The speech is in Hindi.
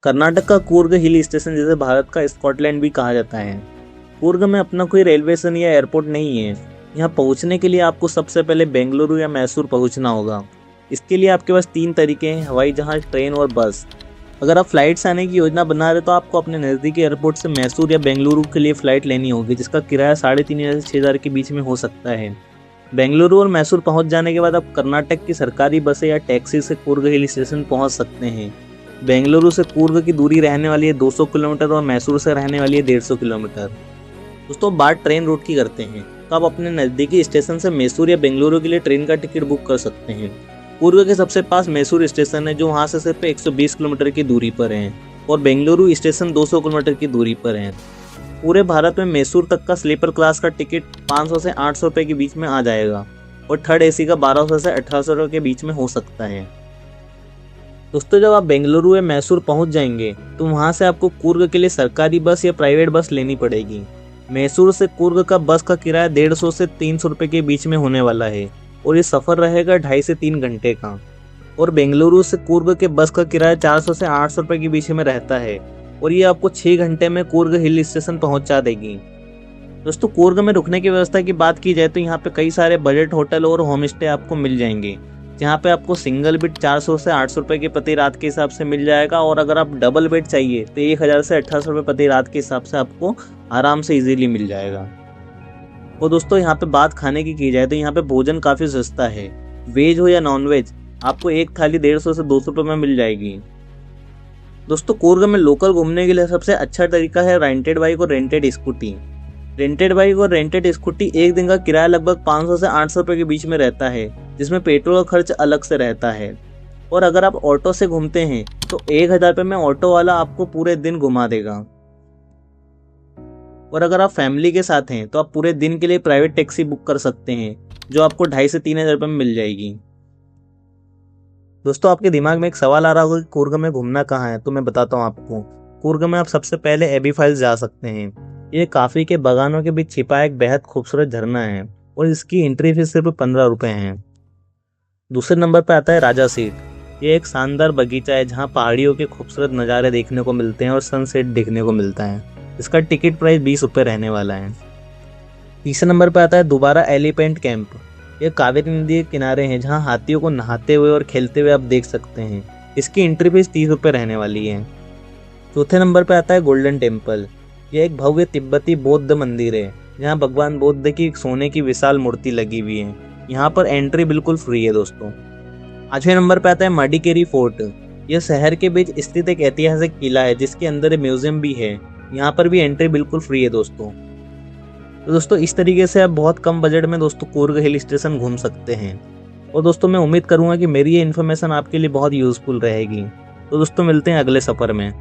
कर्नाटक का कूर्ग हिल स्टेशन, जिसे भारत का स्कॉटलैंड भी कहा जाता है। कूर्ग में अपना कोई रेलवे स्टेशन या एयरपोर्ट नहीं है। यहाँ पहुँचने के लिए आपको सबसे पहले बेंगलुरु या मैसूर पहुँचना होगा। इसके लिए आपके पास 3 तरीके हैं: हवाई जहाज़, ट्रेन और बस। अगर आप फ्लाइट से आने की योजना बना रहे तो आपको अपने नज़दीकी एयरपोर्ट से मैसूर या बेंगलुरु के लिए फ़्लाइट लेनी होगी, जिसका किराया 3,500 से 6,000 के बीच में हो सकता है। बेंगलुरु और मैसूर पहुंच जाने के बाद आप कर्नाटक की सरकारी बसें या टैक्सी से कूर्ग हिल स्टेशन पहुंच सकते हैं। बेंगलुरु से कूर्ग की दूरी रहने वाली है 200 किलोमीटर और मैसूर से रहने वाली है 150 किलोमीटर। दोस्तों, बात ट्रेन रूट की करते हैं तो आप अपने नज़दीकी स्टेशन से मैसूर या बेंगलुरु के लिए ट्रेन का टिकट बुक कर सकते हैं। कूर्ग के सबसे पास मैसूर स्टेशन है, जो वहाँ से सिर्फ 120 किलोमीटर की दूरी पर है, और बेंगलुरु स्टेशन 200 किलोमीटर की दूरी पर है। पूरे भारत में मैसूर तक का स्लीपर क्लास का टिकट 500 से 800 रुपये के बीच में आ जाएगा, और थर्ड एसी का 1200 से 1800 रुपये के बीच में हो सकता है। दोस्तों, जब आप बेंगलुरु या मैसूर पहुंच जाएंगे तो वहां से आपको कूर्ग के लिए सरकारी बस या प्राइवेट बस लेनी पड़ेगी। मैसूर से कूर्ग का बस का किराया 150 से 300 रुपये के बीच में होने वाला है, और ये सफ़र रहेगा 2.5 से 3 घंटे का। और बेंगलुरु से कूर्ग के बस का किराया 400 से 800 रुपये के बीच में रहता है, और ये आपको 6 घंटे में कूर्ग हिल स्टेशन पहुंचा देगी। दोस्तों, कूर्ग में रुकने की व्यवस्था की बात की जाए तो यहाँ पे कई सारे बजट होटल और होम स्टे आपको मिल जाएंगे, जहाँ पे आपको सिंगल बेड 400 से 800 रुपये के प्रति रात के हिसाब से मिल जाएगा, और अगर आप डबल बेड चाहिए तो 1000 से 1800 रुपये प्रति रात के हिसाब से आपको आराम से इजीली मिल जाएगा। और दोस्तों, यहाँ पे बात खाने की जाए तो यहाँ पे भोजन काफ़ी सस्ता है। वेज हो या नॉन वेज, आपको एक थाली 150 से 200 रुपये में मिल जाएगी। दोस्तों, कूर्ग में लोकल घूमने के लिए सबसे अच्छा तरीका है रेंटेड बाइक और रेंटेड स्कूटी। रेंटेड बाइक और रेंटेड स्कूटी एक दिन का किराया लगभग 500 से 800 रुपये के बीच में रहता है, जिसमें पेट्रोल का खर्च अलग से रहता है। और अगर आप ऑटो से घूमते हैं तो 1000 रुपये में ऑटो वाला आपको पूरे दिन घुमा देगा। और अगर आप फैमिली के साथ हैं तो आप पूरे दिन के लिए प्राइवेट टैक्सी बुक कर सकते हैं, जो आपको 2,500 से 3,000 रुपये में मिल जाएगी। दोस्तों, आपके दिमाग में एक सवाल आ रहा होगा कि कूर्ग में घूमना कहाँ है, तो मैं बताता हूँ आपको। कूर्ग में आप सबसे पहले एबी फॉल्स जा सकते हैं। ये काफ़ी के बागानों के बीच छिपा एक बेहद खूबसूरत झरना है, और इसकी एंट्री फीस सिर्फ 15 रुपये है। दूसरे नंबर पर आता है राजा सीट। ये एक शानदार बगीचा है जहाँ पहाड़ियों के खूबसूरत नज़ारे देखने को मिलते हैं और सनसेट देखने को मिलता है। इसका टिकट प्राइस 20 रुपये रहने वाला है। तीसरे नंबर पर आता है दोबारा एलिफेंट कैंप। ये कावेरी नदी के किनारे हैं, जहाँ हाथियों को नहाते हुए और खेलते हुए आप देख सकते हैं। इसकी एंट्री फीस 30 रुपये रहने वाली है। चौथे नंबर पर आता है गोल्डन टेम्पल। यह एक भव्य तिब्बती बौद्ध मंदिर है, जहाँ भगवान बुद्ध की एक सोने की विशाल मूर्ति लगी हुई है। यहाँ पर एंट्री बिल्कुल फ्री है। दोस्तों, 5वें नंबर पर आता है मडिकेरी फोर्ट। यह शहर के बीच स्थित एक ऐतिहासिक किला है, जिसके अंदर एक म्यूजियम भी है। यहाँ पर भी एंट्री बिल्कुल फ्री है। तो दोस्तों, इस तरीके से आप बहुत कम बजट में दोस्तों कूर्ग हिल स्टेशन घूम सकते हैं। और दोस्तों, मैं उम्मीद करूँगा कि मेरी ये इन्फॉर्मेशन आपके लिए बहुत यूज़फुल रहेगी। तो दोस्तों, मिलते हैं अगले सफ़र में।